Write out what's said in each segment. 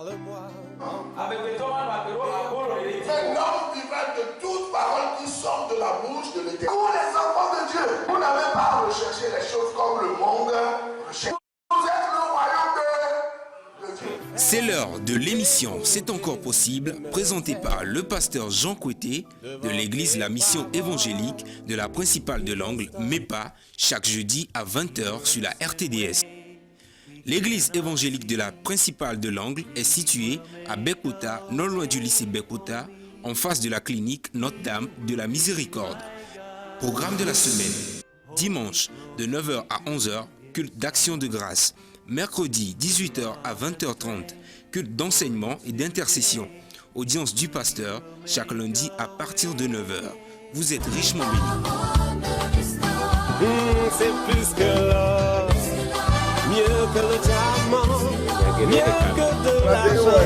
parle-moi. Maintenant, vivant de toute parole qui sort de la bouche de l'Éternel. Vous les enfants de Dieu, vous n'avez pas à rechercher les choses comme le monde recherche. Vous êtes le royaume de Dieu. C'est l'heure de l'émission C'est encore possible, présentée par le pasteur Jean Coueté de l'église La Mission évangélique de la principale de l'Angle, MEPA, chaque jeudi à 20h sur la RTDS. L'église évangélique de la principale de l'Angle est située à Bekota, non loin du lycée Bekota, en face de la clinique Notre-Dame de la Miséricorde. Programme de la semaine. Dimanche de 9h à 11h, culte d'action de grâce. Mercredi 18h à 20h30, culte d'enseignement et d'intercession. Audience du pasteur chaque lundi à partir de 9h. Vous êtes richement bénis. C'est plus que l'or, mieux que le diamant, mieux que de l'argent.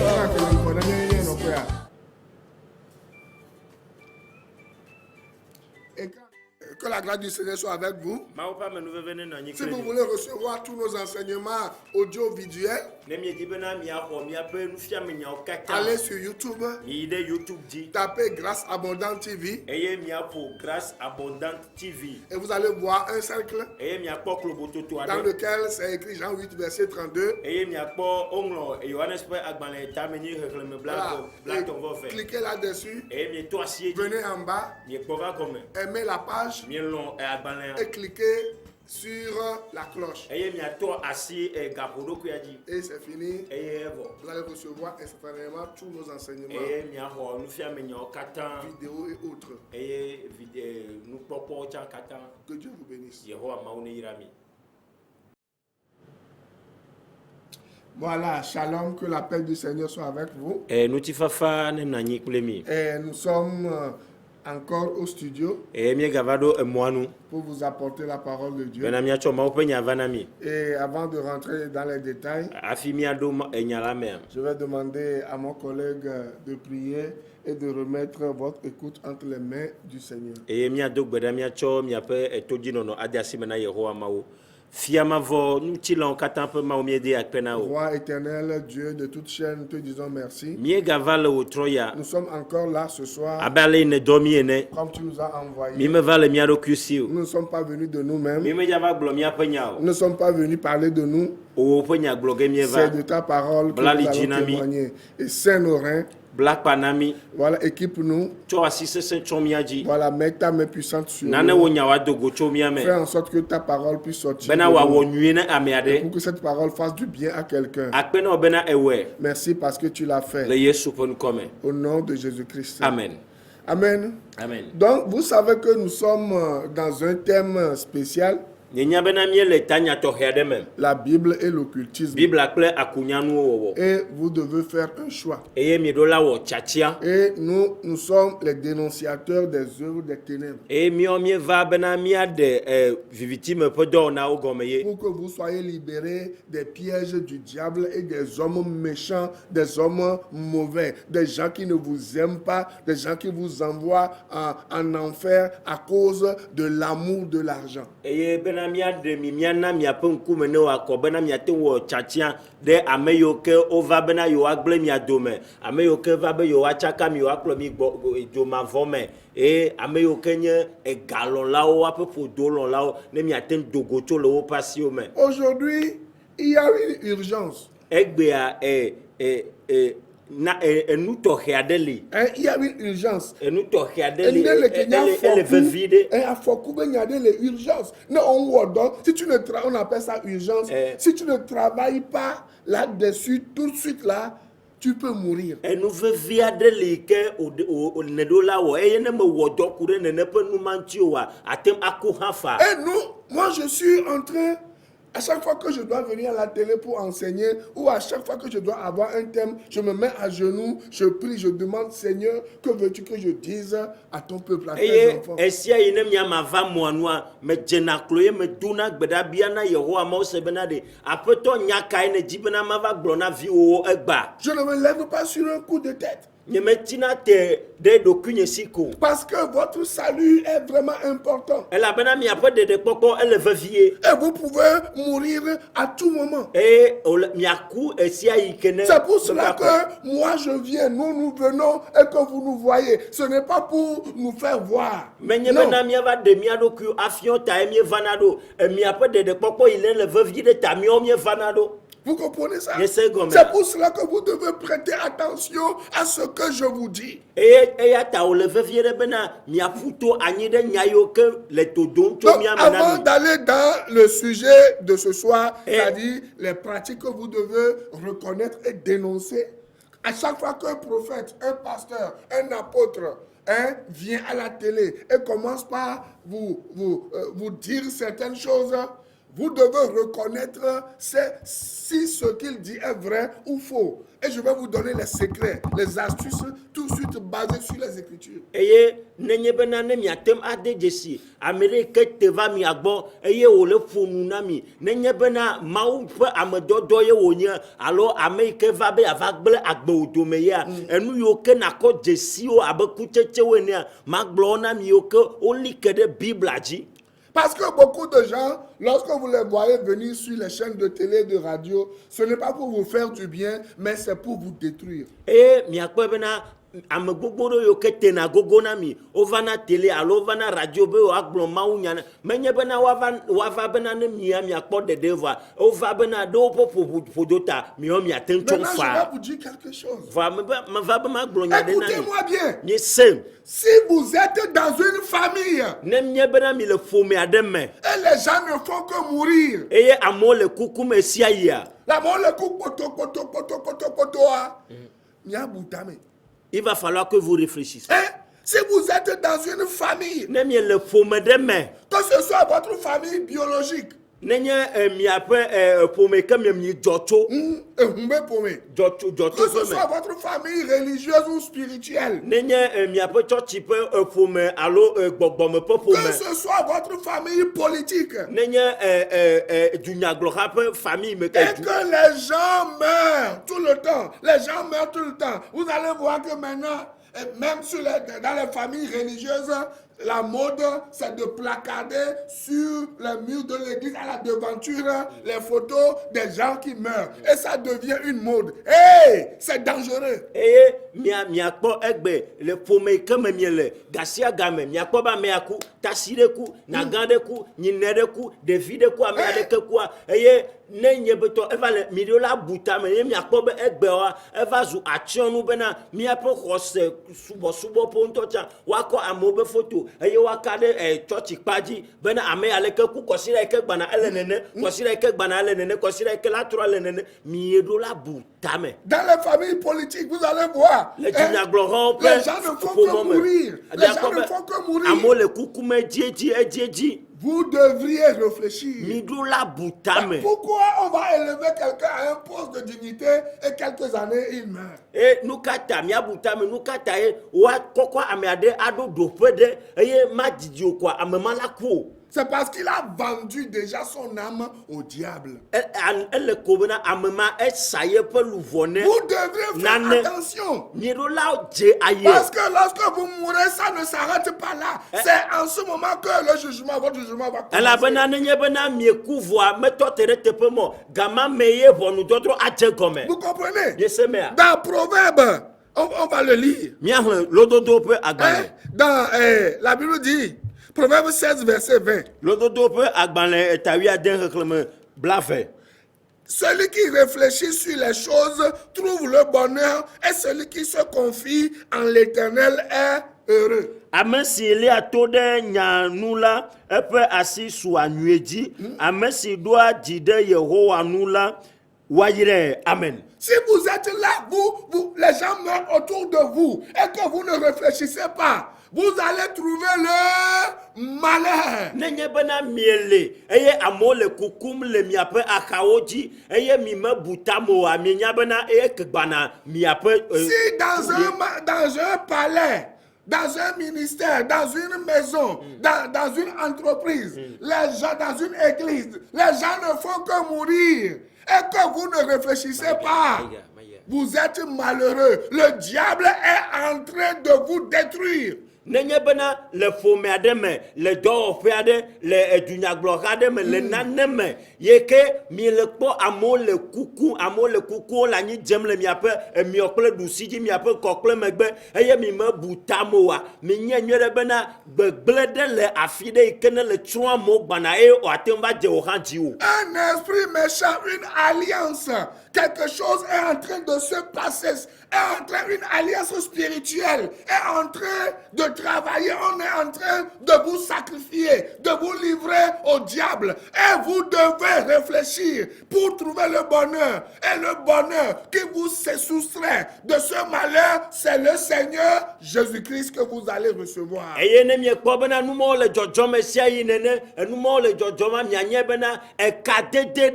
Et que la grâce du Seigneur soit avec vous. Si vous voulez recevoir tous nos enseignements audiovisuels, allez sur YouTube, tapez Grâce Abondante TV et vous allez voir un cercle dans lequel c'est écrit Jean 8 verset 32. Voilà. Cliquez là-dessus, venez en bas, aimez la page et cliquez sur la cloche. Et c'est fini. Vous allez recevoir instantanément tous nos enseignements, vidéos et autres. Que Dieu vous bénisse. Voilà, shalom, que la paix du Seigneur soit avec vous. Et nous sommes encore au studio pour vous apporter la parole de Dieu. Et avant de rentrer dans les détails, je vais demander à mon collègue de prier et de remettre votre écoute entre les mains du Seigneur. Roi éternel, Dieu de toute chaîne, te disons merci. Nous sommes encore là ce soir comme tu nous as envoyés. Nous ne sommes pas venus de nous-mêmes. Nous ne sommes pas venus parler de nous. C'est de ta parole que nous allons témoigner. Et Saint-Laurent, voilà, équipe-nous. Voilà, mets ta main puissante sur nous. Fais en sorte que ta parole puisse sortir de nous. Pour que cette parole fasse du bien à quelqu'un. Merci parce que tu l'as fait. Au nom de Jésus-Christ. Amen. Amen. Amen. Donc, vous savez que nous sommes dans un thème spécial. La Bible et l'occultisme. Et vous devez faire un choix. Et nous sommes les dénonciateurs des œuvres des ténèbres. Pour que vous soyez libérés des pièges du diable et des hommes méchants, des hommes mauvais, des gens qui ne vous aiment pas, des gens qui vous envoient en enfer à cause de l'amour de l'argent. Aujourd'hui, il y a une urgence. Il y a une urgence. Si tu ne on appelle ça urgence. Si tu ne travailles pas là-dessus, tout de suite là, tu peux mourir. Et nous, moi je suis en train, à chaque fois que je dois venir à la télé pour enseigner, ou à chaque fois que je dois avoir un thème, je me mets à genoux, je prie, je demande, Seigneur, que veux-tu que je dise à ton peuple, à tes enfants? Je ne me lève pas sur un coup de tête. Parce que votre salut est vraiment important. Et vous pouvez mourir à tout moment. C'est pour cela que moi je viens, nous venons et que vous nous voyez. Ce n'est pas pour nous faire voir. Non. Vous comprenez ça? C'est pour cela que vous devez prêter attention à ce que je vous dis. Donc, avant d'aller dans le sujet de ce soir, c'est-à-dire les pratiques que vous devez reconnaître et dénoncer, à chaque fois qu'un prophète, un pasteur, un apôtre vient à la télé et commence par vous dire certaines choses, vous devez reconnaître si ce qu'il dit est vrai ou faux. Et je vais vous donner les secrets, les astuces, tout de suite basées sur les Écritures. Parce que beaucoup de gens, lorsque vous les voyez venir sur les chaînes de télé, de radio, ce n'est pas pour vous faire du bien, mais c'est pour vous détruire. Amegbogbo yo ke tena gogo na mi ovana tele alo vana radio be agblɔ mawu nya menye bena wava bena ne mia akpɔ dedeva ova bena do ƒoƒodota mia teŋtso fa. Maintenant je vais vous dire quelque chose. Va me va be ma gblɔ nya de na. Écoutez-moi bien. Ni sem. Si vous êtes dans une famille, ne mie bena mi le ƒome aɖe me. Et les gens ne font que mourir. Eye amewo le kuku me sia yia. La mort le coupe poto. Il va falloir que vous réfléchissiez. Si vous êtes dans une famille, que ce soit votre famille biologique, que ce soit votre famille religieuse ou spirituelle, que ce soit votre famille politique, et que les gens meurent tout le temps. Vous allez voir que maintenant, même dans les familles religieuses, la mode, c'est de placarder sur les murs de l'église à la devanture les photos des gens qui meurent. Et ça devient une mode. C'est dangereux. eye wakade church kpaji bena ame aleke ku kosira eke gbana elenene kosira eke gbana elenene kosira eke la tro elenene miedo la butame. Dans les familles politiques, vous allez voir, les gens ne font que mourir. Les gens ne font que mourir. Amole kukume dieji. Vous devriez réfléchir. Pourquoi on va élever quelqu'un à un poste de dignité et quelques années il meurt? C'est parce qu'il a vendu déjà son âme au diable. Vous devrez faire attention. Parce que lorsque vous mourrez, ça ne s'arrête pas là. C'est en ce moment que votre jugement va commencer. Vous comprenez? Dans Proverbe, on va le lire. Dans la Bible dit, Proverbe 16, verset 20. Celui qui réfléchit sur les choses trouve le bonheur et celui qui se confie en l'Éternel est heureux. Amen si ele ato de nyanu la epe asi su anueji amen si doa jide Yehowa nu la wayire amen. Si vous êtes là, les gens meurent autour de vous et que vous ne réfléchissez pas, vous allez trouver le malheur. Nenye bena miele eye amole kukum le miape akaoji eye mime butamo amenya bena eye kgbana miape. Si dans un palais, dans un ministère, dans une maison, dans une entreprise, les gens, dans une église, les gens ne font que mourir et que vous ne réfléchissez pas. vous êtes malheureux. Le diable est en train de vous détruire. Nenye bena le fome ade me, le dɔwɔƒe ade, le dunyagblɔƒe ade me, le nane me, yeke mi le kpɔ amewo le kuku le anyi dzem le miaƒe emiɔ kple ɖusi dzi, miaƒe kɔ kple megbe, eye mi me bu tame oa, mi nye nyuie ɖe bena gbegble ɖe le afi ɖe yike ne le tsrɔ̃ amewo gbana eye wòate ŋu va dze wò hã dzi o. Un esprit méchant, une alliance, quelque chose est en train de se passer, une alliance spirituelle est en train de travailler, on est en train de vous sacrifier, de vous livrer au diable. Et vous devez réfléchir pour trouver le bonheur. Et le bonheur qui vous se soustrait de ce malheur, c'est le Seigneur Jésus-Christ que vous allez recevoir. Et ne mi ekpɔ bena numawo le dzɔdzɔm sia yi nene, numawo le dzɔdzɔm mianye bena ekadede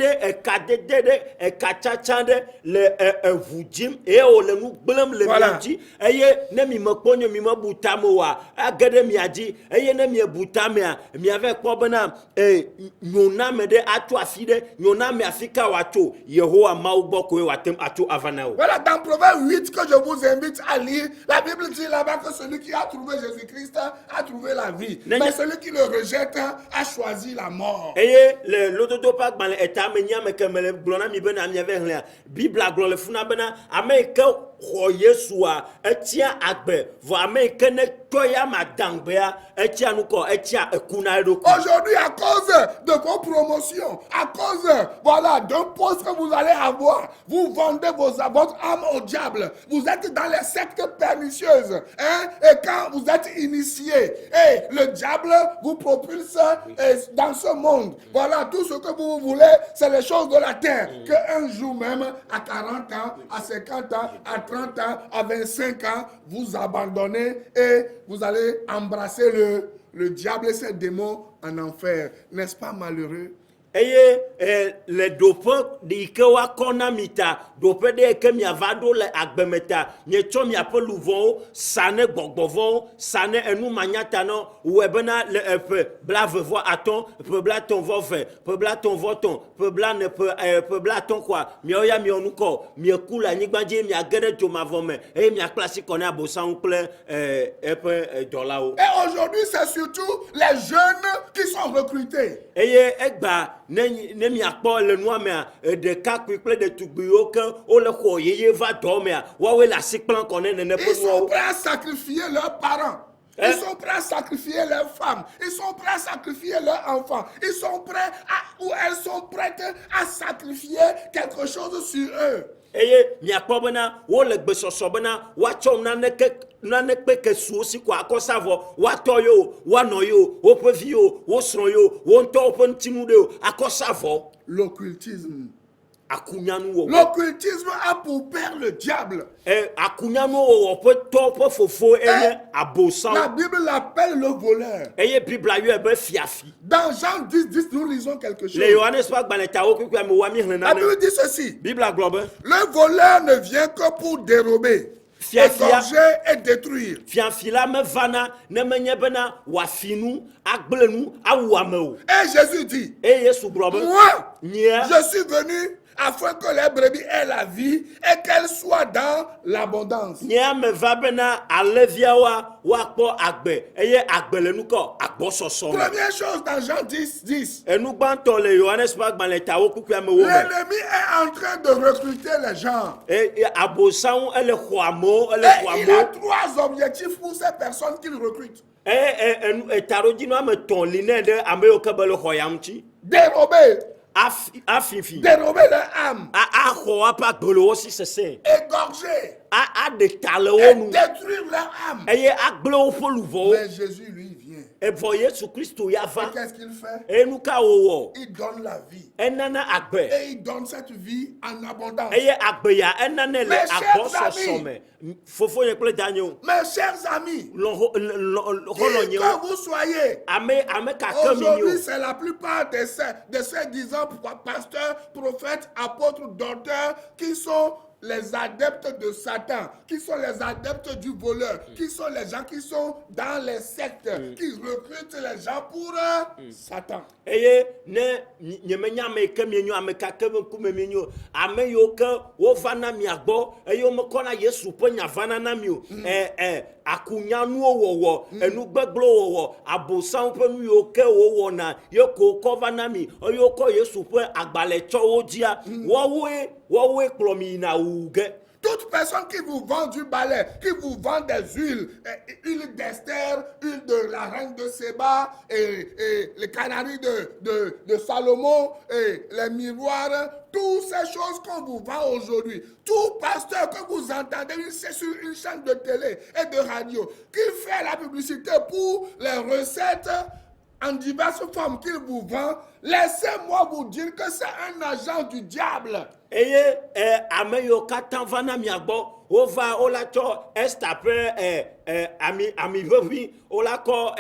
ɖe ekatsatsa ɖe le eʋu dzim eye wòle nu gblẽm le mia dzi eye ne mi me kpɔ nye mi me bu tame oa age ɖe mia dzi eye ne mi bu tamea miave kpɔ bena nyoname ɖe atso afi ɖe nyoname afi ka wòatso Yehowa Mawu gbɔ koe wòate atso ava na wo. Voilà, dans Proverbe 8 que je vous invite à lire, la Bible dit là-bas que celui qui a trouvé Jésus-Christ a trouvé la vie, mais celui qui le rejette a choisi la mort. Eye le lododo pa gbalẽ eta me nya me ke me le gblɔ na mi bena miave hlẽ Bible gblɔ le funa bena ame ke xɔ Yesua etia agbe vɔ ame ke ne tɔ ya ma dangbea etia nukɔ etia ekuna eɖokui. Aujourd'hui, à cause de vos promotions, à cause d'un poste que vous allez avoir, vous vendez votre âme au diable. Vous êtes dans les sectes pernicieuses, hein? Et quand vous êtes initié, et le diable vous propulse dans ce monde. Voilà, tout ce que vous voulez, c'est les choses de la terre. Qu'un jour même, à 40 ans, à 50 ans, à 30 ans, à 25 ans, vous abandonnez et vous allez embrasser le diable et ses démons en enfer. N'est-ce pas malheureux? Eye le doƒe de ke woakɔ na mi ta doƒe ɖe ke miava ɖo le agbeme ta mietsɔ miaƒe luvɔwo sa ne gbɔgbɔvɔwo sa ne enu manyata nɔ wɔe bena le ƒe blaeve-vɔ-atɔ̃ ƒe blaetɔ̃-vɔ-ve ƒe blaetɔ̃-vɔ-tɔ̃ ƒe blane ƒe blaatɔ̃ kɔa miawo ya miɔ nu kɔ mieku le anyigba dzi miage ɖe dzomavɔ me eye miakpla asi kɔ ne abosaŋu kple eƒe dɔlawo. Et aujourd'hui c'est surtout les jeunes qui sont recrutés. Eye egba ne miakpɔ le nua mea ɖekakpui kple ɖetugbiwo ke wole xɔ yeye va dɔ mea woawoe le asi kplɔm kɔ ne nene ƒe nuawo. Ils sont prêts à sacrifier leurs parents. Ils sont prêts à sacrifier leurs femmes. Ils sont prêts à sacrifier leurs enfants. Ils sont prêts ou elles sont prêtes à sacrifier quelque chose sur eux. Eye miakpɔ bena wole gbesɔsɔ bena woatsɔ nane kpe ke suwo si ko akɔsa vɔ woatɔ yo woanɔ yo woƒe vi yo wosrɔ̃ yo wo ŋutɔ woƒe ŋutinu ɖe yo akɔsa vɔ. L'occultisme. Akunyanu wɔwɔ. L'occultisme a pour père le diable. Akunyanu wɔwɔ ƒe tɔ ƒe fofo enye abosawo. La Bible l'appelle le voleur. Eye Bible yɔe be fiafi. Dans Jean 10, nous lisons quelque chose. Le Yohanes ƒe agbalẽtawo kuku ame wa mi hlẽ La nane. Bible dit ceci. Bible gblɔ be. Le voleur ne vient que pour dérober, égorger et détruire. Fiafi la me vana ne menye bena wòafi nu agble nu awu ame o. Et Jésus dit. Eye Yesu gblɔ be. Moi, nyea je suis venu afin que les brebis aient la vie et qu'elles soient dans l'abondance. Nyea me va bena aleviawoa woakpɔ agbe eye agbe le nu kɔ agbɔsɔsɔ me. Première chose dans Jean 10. Enu gbãtɔ le Yohanes ƒe agbalẽtawo kuku ame wo me. L'ennemi est en train de recruter les gens. Abosaŋu ele xɔ amewo ele xɔ Et il a amewo. 3 objectifs pour ces personnes qu'il recrute. Taɖodzinɔ ame etɔ̃ li ne ɖe ame yiwo ke be le xɔ ya ŋuti. Dérober. Afifi. Dérober leur âme. Axɔ woƒe agblewo si sesẽ. Égorger. Aɖe ta le wo Et nu. détruire leur âme. Eye agble woƒe luvɔwo. Mais Jésus lui vient. Evɔ Yesu Kristo ya Et va. qu'est-ce qu'il fait? Enu ka wòwɔ. Il donne la vie. Enana agbe. Et il donne cette vie en abondance. Eye agbe ya enane le Mes chers agbɔsɔsɔ me. Fofo nye kple danyewo. Mes chers amis, Xɔlɔnyewo. que vous soyez, Ame kake mi aujourd'hui yo. c'est la plupart de ces disant pasteurs, prophètes, apôtres, docteurs qui sont les adeptes de Satan, qui sont les adeptes du voleur, qui sont les gens qui sont dans les sectes, qui recrutent les gens pour Satan. Eye ne nyemenya me kemienyo ameka kebe kumemenyo ameyo ke wo vana miagbo eyo me kona Yesu pe nya vana na mio akunyanu owowo enugbeglo owowo abosan pe nu yo ke owo na yo ko cover na mi eyo ko Yesu pe agbale chowo dia wowe klomi na uge. Toute personne qui vous vend du balai, qui vous vend des huiles, huile d'Esther, huile de la reine de Séba, et les canaries de Salomon, et les miroirs, toutes ces choses qu'on vous vend aujourd'hui, tout pasteur que vous entendez sur une chaîne de télé et de radio, qui fait la publicité pour les recettes en diverses formes qu'il vous vend, laissez-moi vous dire que c'est un agent du diable. Eye ameyo katan vana miagbo ova ola cho estape ami vevi ola ko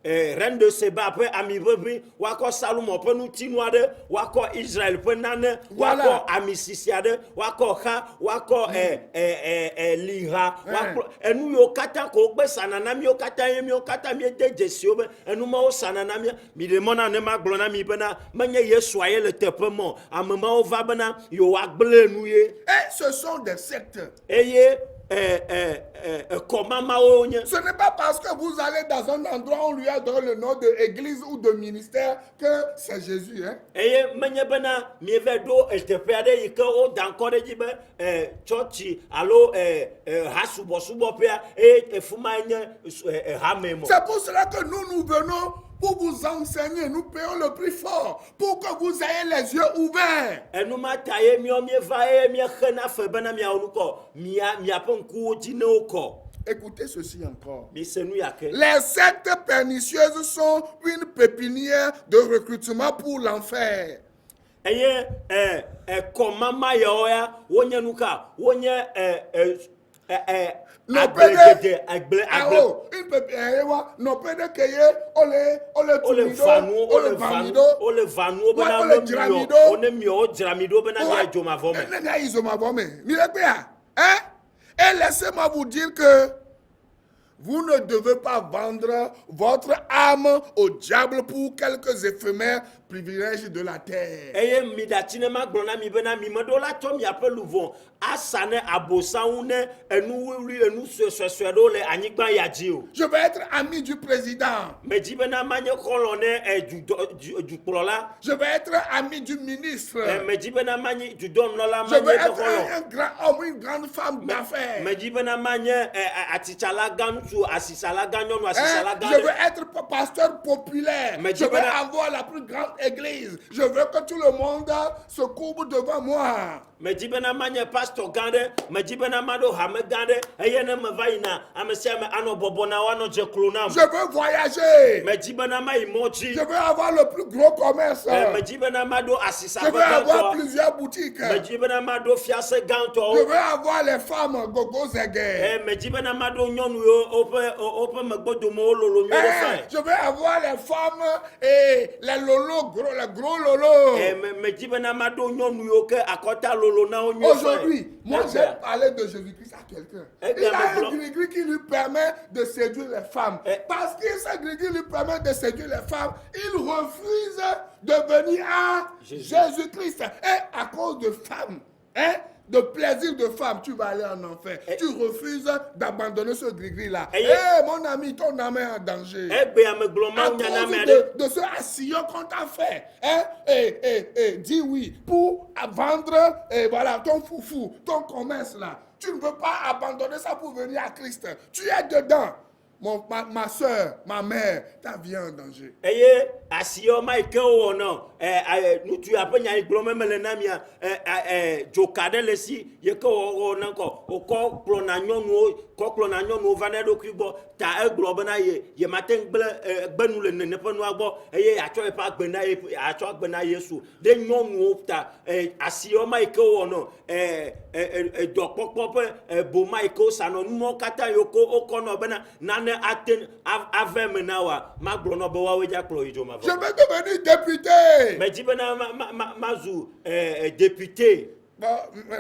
reine de Seba pe ami vevi wako Salomon pe nu tinoade wako Israël pe nane wako ami sisiade wako ha wako liha wako enu yo katan ko gbe sanana mi yo katan yemi yo katan mi de jesio be enu ma o sanana mi demona ne ma glona mi bena menye Yesu aye le tepement amema o va bena. Et ce sont des sectes. Ce n'est pas parce que vous allez dans un endroit où on lui a donné le nom d'église ou de ministère que c'est Jésus. Hein? C'est pour cela que nous venons pour vous enseigner, nous payons le prix fort pour que vous ayez les yeux ouverts. Écoutez ceci encore. Les sectes pernicieuses sont une pépinière de recrutement pour l'enfer. Et laissez-moi vous dire que vous ne devez pas vendre votre âme au diable pour quelques éphémères privilèges de la terre. Je vais être ami du président. Je vais être ami du ministre. Je vais être un grand homme, une grande femme d'affaires. Je veux être pasteur populaire. Je veux avoir la plus grande église. Je veux que tout le monde se courbe devant moi. Je veux voyager. Je veux avoir le plus gros commerce. Je veux avoir plusieurs boutiques. Je veux avoir les femmes gogo zégué. Je veux avoir les femmes et les lolos, les gros lolos. Aujourd'hui, moi j'ai parlé de Jésus-Christ à quelqu'un. Il a un gris qui lui permet de séduire les femmes. Parce que ce gris lui permet de séduire les femmes, il refuse de venir à Jésus-Christ. Et à cause de femmes, de plaisir de femme, tu vas aller en enfer. Tu refuses d'abandonner ce gris-là. Mon ami, ton âme est en danger. À cause de ce assillon qu'on t'a fait. Dis oui pour vendre voilà, ton foufou, ton commerce là. Tu ne veux pas abandonner ça pour venir à Christ. Tu es dedans. Ma soeur, ma mère, ta vie en danger. Nous tu as pas n'y glomé melenamia jokade lesi yeko o nanko o ko plonagnon no vanedo kubo ta globana ye matin gbenu le ne pe no agbo eye acho e pa gbena acho gbena Yesu de nyonu ta asio maiko no dokpopo bo maiko sano mo kata yoko okono bena nane aten ave menawa maglono bo wa weja klo ijo ma. Je vais devenir député. Mais dis ben mazu député. Bon,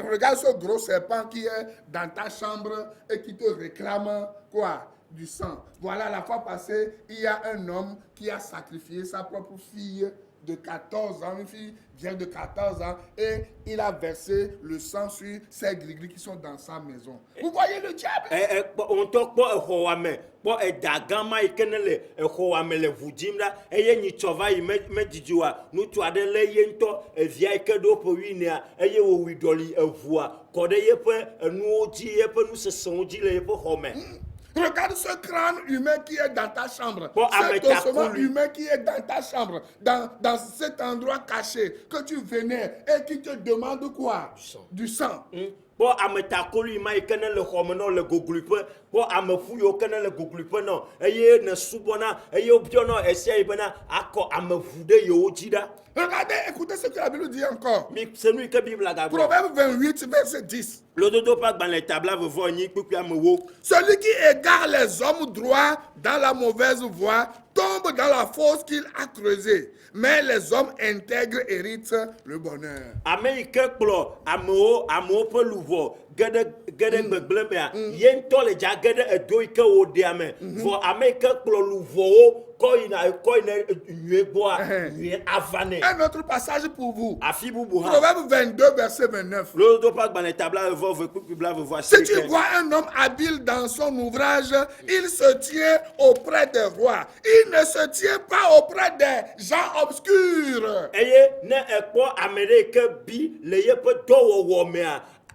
regarde ce gros serpent qui est dans ta chambre et qui te réclame quoi? Du sang. Voilà, la fois passée, il y a un homme qui a sacrifié sa propre fille de 14 ans, une fille vieille de 14 ans, et il a versé le sang sur ces gris-gris qui sont dans sa maison. Vous voyez le diable? On te po e dagama ikenele e khoame le vudimla e ye ni tova i me didiwa nu to ade le ye nto e via ikedo po winia e ye wo widoli e vua kode ye pe nu oji ye pe nu seson oji le ye pe home. Regarde ce crâne humain qui est dans ta chambre. Ce dossement humain qui est dans ta chambre. Dans cet endroit caché que tu venais et qui te demande quoi? Du sang. Po ametakolu ma ikene le home no le goglupe po amefu yo kene le goglupe no eye ne subona eye obiono esia ibena ako amefude yo ojida. Regardez, écoutez ce que la Bible dit encore. C'est lui que Bible a Proverbe 28, verset 10. Celui qui égare les hommes droits dans la mauvaise voie tombe dans la fosse qu'il a creusée. Mais les hommes intègres héritent le bonheur. Un autre passage pour vous. Proverbe 22, verset 29. Si tu vois un homme habile dans son ouvrage, il se tient auprès des rois. Il ne se tient pas auprès des gens obscurs.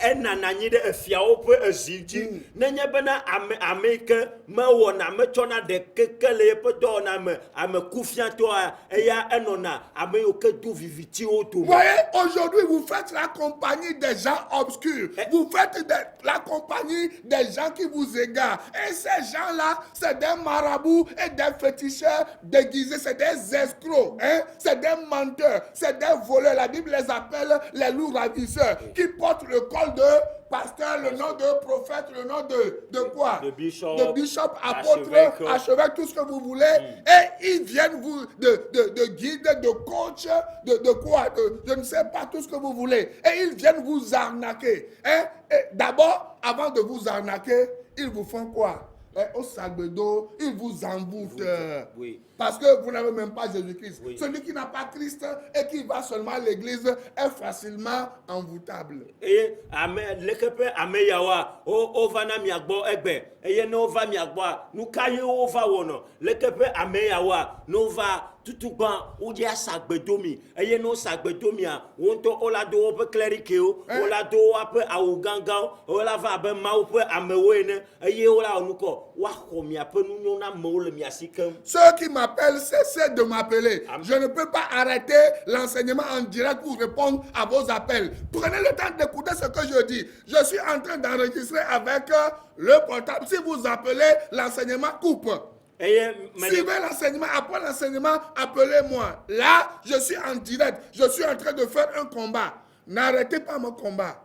Enananyi de efiawo pe eziti nenye bena ameke me wona me tsona de kekele pe do na me ame kufianto eya enona ame yo ke du viviti o to. Voyez, aujourd'hui vous faites la compagnie des gens obscurs. Vous faites la compagnie des gens qui vous égarent. Et ces gens-là, c'est des marabouts et des féticheurs déguisés, c'est des escrocs, hein? C'est des menteurs, c'est des voleurs. La Bible les appelle les loups ravisseurs qui portent le col de pasteur, le nom de prophète, le nom de quoi? De bishop, apôtre, archevêque, tout ce que vous voulez. Et ils viennent vous de guide, de coach, de quoi? Je ne sais pas, tout ce que vous voulez. Et ils viennent vous arnaquer. Hein? D'abord, avant de vous arnaquer, ils vous font quoi? Au sac de dos, ils vous envoûtent. Oui. Parce que vous n'avez même pas Jésus-Christ. Oui. Celui qui n'a pas Christ et qui va seulement à l'église est facilement envoûtable. Et amen, lekepe ameyawa o vana miagbo egbe eye no va miagbo nu kaye o va wono lekepe ameyawa no va tutugban o dia sagbedomi eye no sagbedomi a wonto olado o pe cleric o olado o pe awuganga o la va be ma o pe amewene eye o la onuko wa khomia pe nu nyona mo le miasikem. Ceux qui m'appellent, cessez de m'appeler. Je ne peux pas arrêter l'enseignement en direct pour répondre à vos appels. Prenez le temps d'écouter ce que je dis. Je suis en train d'enregistrer avec le portable. Si vous appelez, l'enseignement coupe. Suivez l'enseignement, après l'enseignement, appelez-moi. Là, je suis en direct. Je suis en train de faire un combat. N'arrêtez pas mon combat.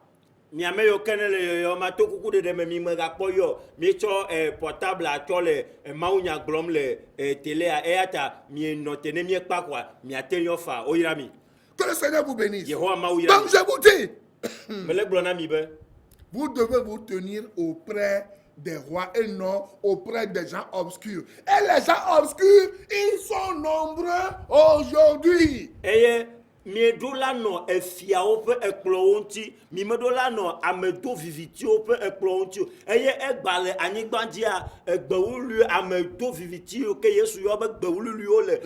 Miame yo kenele yo mato kuku de me mi me gakpo yo mi cho portable a cho le maunya glom le télé a eata mi notene mi ekpa kwa mi atenyo fa oyirami. Que le Seigneur vous bénisse. Donc je vous dis, vous devez vous tenir auprès des rois et non auprès des gens obscurs. Et les gens obscurs, ils sont nombreux aujourd'hui. Miedola no efia ope ekplonti mi medola no amedo viviti ope ekplonti eye egbale anigbandia egbewulu amedo viviti o ke Yesu yo be gbewulu o le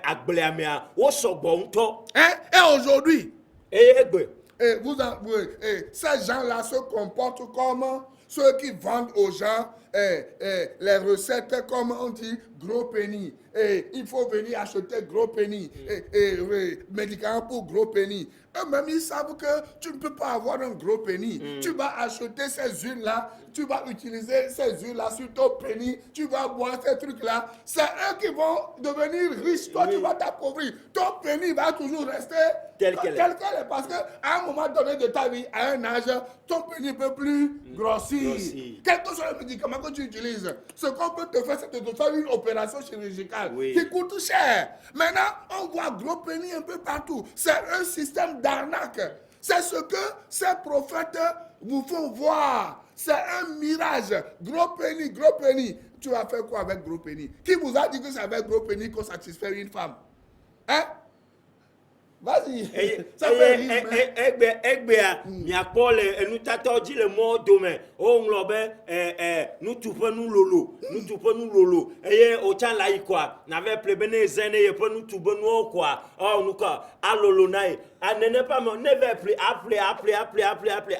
agble amia o sogbo nto et aujourd'hui egbe ces gens-là se comportent comme ceux qui vendent aux gens les recettes, comme on dit, gros penny. Il faut venir acheter gros penny. Médicaments pour gros penny. Eux-mêmes, ils savent que tu ne peux pas avoir un gros penny. Tu vas acheter ces huiles-là, tu vas utiliser ces huiles-là sur ton penny, tu vas boire ces trucs-là. C'est eux qui vont devenir riches. Toi, tu vas t'appauvrir. Ton penny va toujours rester tel qu'elle est. Parce qu'à un moment donné de ta vie, à un âge, ton penny ne peut plus grossir. Quel que soit le médicament que tu utilises, ce qu'on peut te faire, c'est de te faire une opération chirurgicale qui coûte cher. Maintenant, on voit gros penny un peu partout. C'est un système d'arnaque. C'est ce que ces prophètes vous font voir. C'est un mirage. Gros pénis. Tu vas faire quoi avec gros pénis? Qui vous a dit que c'est avec gros pénis qu'on satisfait une femme? Hein? Vas-y. Ça fait rire. Nous t'attendons le mot demain. On nous toupons nous lolo. Nous toupons nous lolo. Et au temps là, quoi. N'avait plus béné zéné, et puis nous toupons nous quoi. Oh, nous quoi. À lolo naï. À n'est pas mon never plus appeler.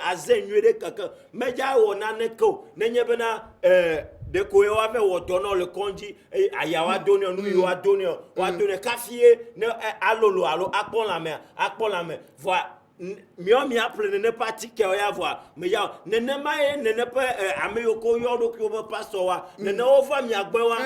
À zénuer de quelqu'un. Mais ya on a neko. N'est pas de quoi on avait au donner le conduit. Et à yawa donner, nous y donner. On a donné café. À lolo, à la main. Voilà. Mi appelle ne pas ticket ya voir mais ya ne pas ameyoko yo do ko pastor wa ne ova mi agbewa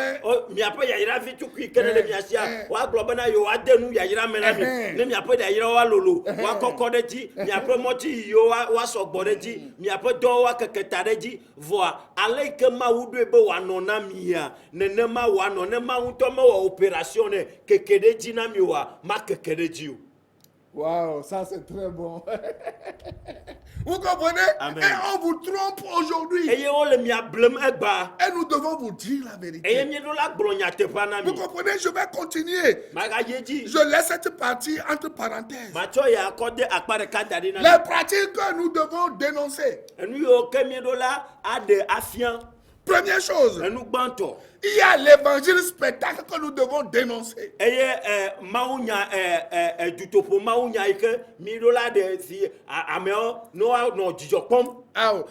mi apa ya ira vitu ku ikene le mi asia wa globana yo adenu ya ira mena mi ne mi apa ya ira wa lolo wa kokodeji mi apa moti yo wa sogbodeji mi apa do wa keketadeji voir ale ke ma wudu ebe wa nona mi ya ne ma wa no ne ma unto ma wa operation ne kekedeji na mi wa ma kekedeji. Waouh, ça c'est très bon. Vous comprenez? Amen. Et on vous trompe aujourd'hui. Et nous devons vous dire la vérité. Vous comprenez? Je vais continuer. Je laisse cette partie entre parenthèses. Les pratiques que nous devons dénoncer. Première chose, il y a l'évangile spectacle que nous devons dénoncer.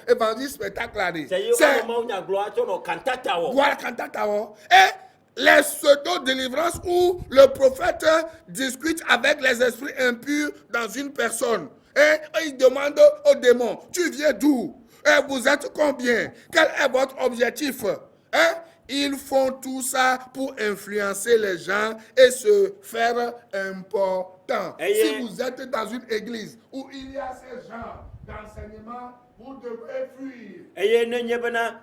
Évangile spectacle là, c'est gloire cantata. Et les pseudo-délivrances où le prophète discute avec les esprits impurs dans une personne. Et il demande au démon, tu viens d'où? Et vous êtes combien? Quel est votre objectif? Ils font tout ça pour influencer les gens et se faire important. Si vous êtes dans une église où il y a ces genres d'enseignement, vous devez fuir. Eye ne nyebena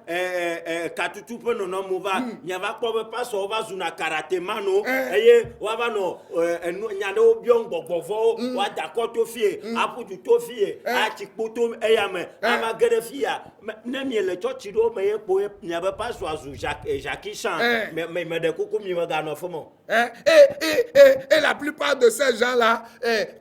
katutu pe no no mova nyava ko pa so va zuna karate mano eye wa va no nyane obion gbogbovo wa dakoto fie aputu to fie a ti poto eyame ama gere fia ne mi le church do me po nyava pa so azu Jackie Chan mais de koko mi me ga no fomo et la plupart de ces gens là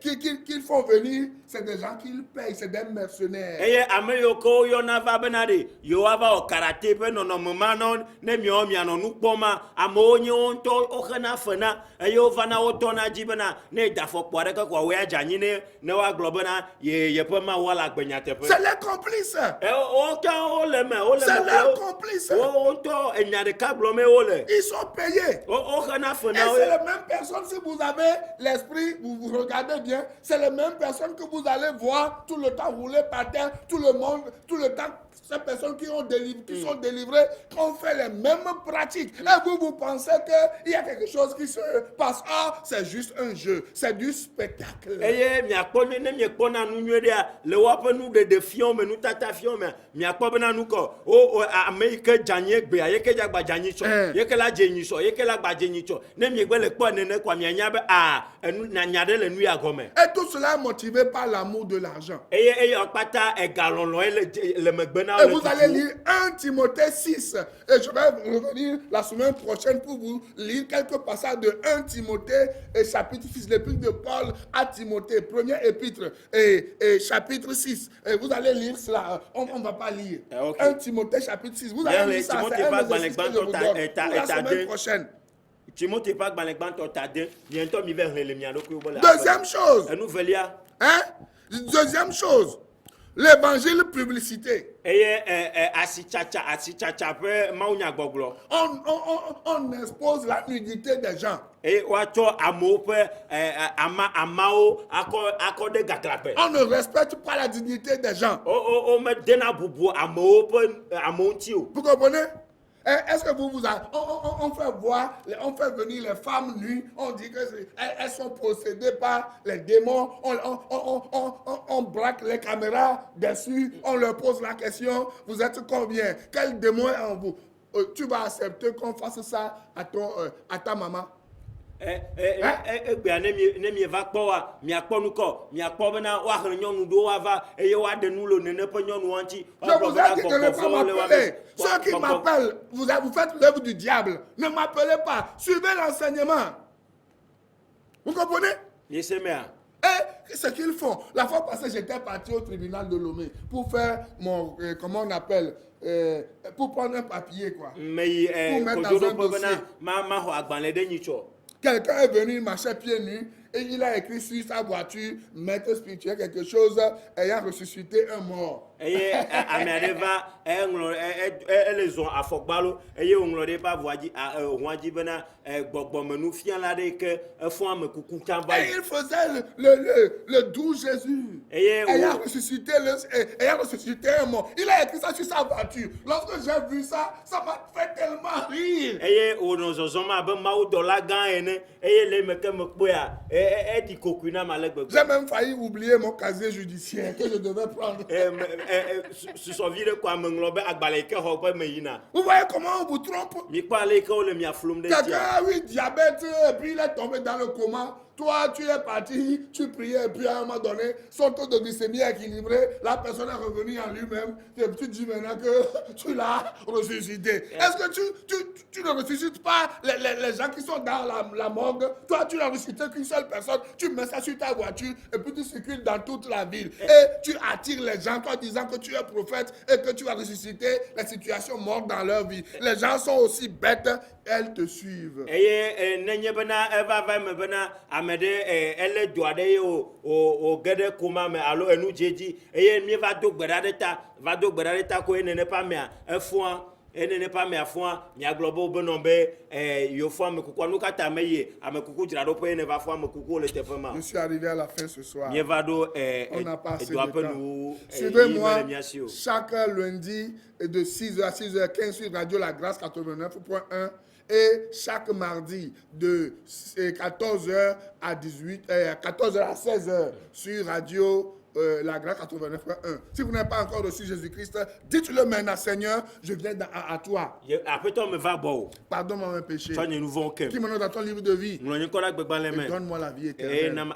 qu'ils font venir, c'est des gens qu'ils payent, c'est des mercenaires. Ameyoko yona va benade yo ava o karate pe no mama non ne mi o mi ano nu poma amonye onto o kana fana eyo vana o tona jibena ne da fo pore ka kwa we ajanyi ne wa globena ye pe ma wala gbenya tepe. C'est les complices. O ka o le me c'est les complices. O to enya de ka blome o le. Ils sont payés. O kana fana. Et c'est les mêmes personnes, si vous avez l'esprit, vous regardez bien, c'est les mêmes personnes que vous allez voir tout le temps rouler par terre, tout le monde, tout le temps, ces personnes qui sont délivrées, qui ont fait les mêmes pratiques. Et vous pensez qu'il y a quelque chose qui se passe. Ah, c'est juste un jeu, c'est du spectacle. Et mi akpone ne mi ekpona nu nyu dia le wape nu de fion me nu tata fion me mi akpona nu ko o America janye gbe ayeke jagba janyi so yeke la jenyi so yeke la gba jenyi so ne mi gbe le kpo ne kwa mi anya be enu na nyade le nu ya gome. Et tout cela est motivé par l'amour de l'argent. Et okpata e galon le megbe na. Et vous allez lire 1 Timothée 6. Et je vais revenir la semaine prochaine pour vous lire quelques passages de 1 Timothée et chapitre 6, l'épître de Paul à Timothée, premier épître et chapitre 6. Et vous allez lire cela. On ne va pas lire. 1 Timothée chapitre 6. Vous allez lire ça. C'est un exercice que je vous donne pour la semaine prochaine. Deuxième chose. Deuxième chose. L'évangile publicité. On expose la nudité des gens. On ne respecte pas la dignité des gens. Vous comprenez? Est-ce que on fait voir, on fait venir les femmes nues, on dit qu'elles sont possédées par les démons, on braque les caméras dessus, on leur pose la question, vous êtes combien? Quel démon est en vous? Tu vas accepter qu'on fasse ça à ta maman? dit de ne pas m'appeler. Ceux qui m'appellent, vous faites l'œuvre du diable. Ne m'appelez pas. Suivez l'enseignement. Vous comprenez? Et ce qu'ils font. La fois passée, j'étais parti au tribunal de Lomé pour faire mon, comment on appelle, pour prendre un papier, quoi. Pour mettre dans un dossier. Quelqu'un est venu, il marchait pieds nus, et il a écrit sur sa voiture, maître spirituel, quelque chose, ayant ressuscité un mort. Et il faisait le doux Jésus, ayant ressuscité un mort. Il a écrit ça sur sa voiture. Lorsque j'ai vu ça, ça m'a fait tellement rire. J'ai même failli oublier mon casier judiciaire que je devais prendre. Vous voyez comment on vous trompe? Quelqu'un a eu diabète et puis il est tombé dans le coma. Toi, tu es parti, tu priais, et puis à un moment donné, son taux de glycémie est équilibré, la personne est revenue en lui-même, et tu dis maintenant que tu l'as ressuscité. Est-ce que tu ne ressuscites pas les gens qui sont dans la morgue? Toi, tu n'as ressuscité qu'une seule personne, tu mets ça sur ta voiture, et puis tu circules dans toute la ville. Et tu attires les gens, toi disant que tu es prophète, et que tu as ressuscité les situations mortes dans leur vie. Les gens sont aussi bêtes, elles te suivent. Elle doit au gade kuma me alo enu jeji eye mi va do gbedadeta ko ene pas me afon ene pas me afon mi aglobo benombe yo fo me kuku anu kata meye amekuku jira do po ene va fo amekuku le tefema. Je suis arrivé à la fin ce soir. Mi va do on n'a pas assez de temps. Suivez-moi chaque lundi de 6h à 6h15 sur Radio La Grâce 89.1. Et chaque mardi de 14h à 14h à 16h sur Radio La Grâce 89.1. Si vous n'avez pas encore reçu Jésus-Christ, dites-le maintenant, Seigneur, je viens à toi. Pardonne-moi mes péchés. Qui me note dans ton livre de vie. Et donne-moi la vie éternelle.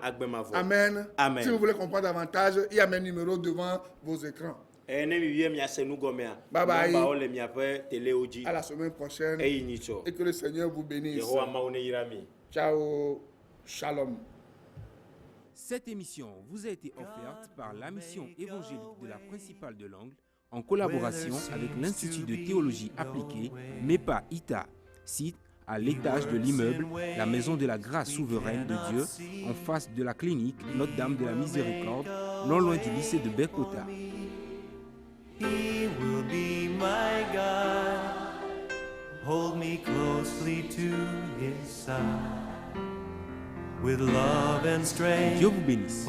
Amen. Amen. Si vous voulez comprendre davantage, il y a mes numéros devant vos écrans. Bye bye. À la semaine prochaine. Et que le Seigneur vous bénisse. Ciao. Shalom. Cette émission vous a été offerte par la mission évangélique de la principale de l'Angle en collaboration avec l'Institut de théologie appliquée MEPA ITA, site à l'étage de l'immeuble La Maison de la Grâce Souveraine de Dieu, en face de la clinique Notre-Dame de la Miséricorde, non loin du lycée de Bekota. He will be my God. Hold me closely to his side. With love and strength. Dieu vous bénisse.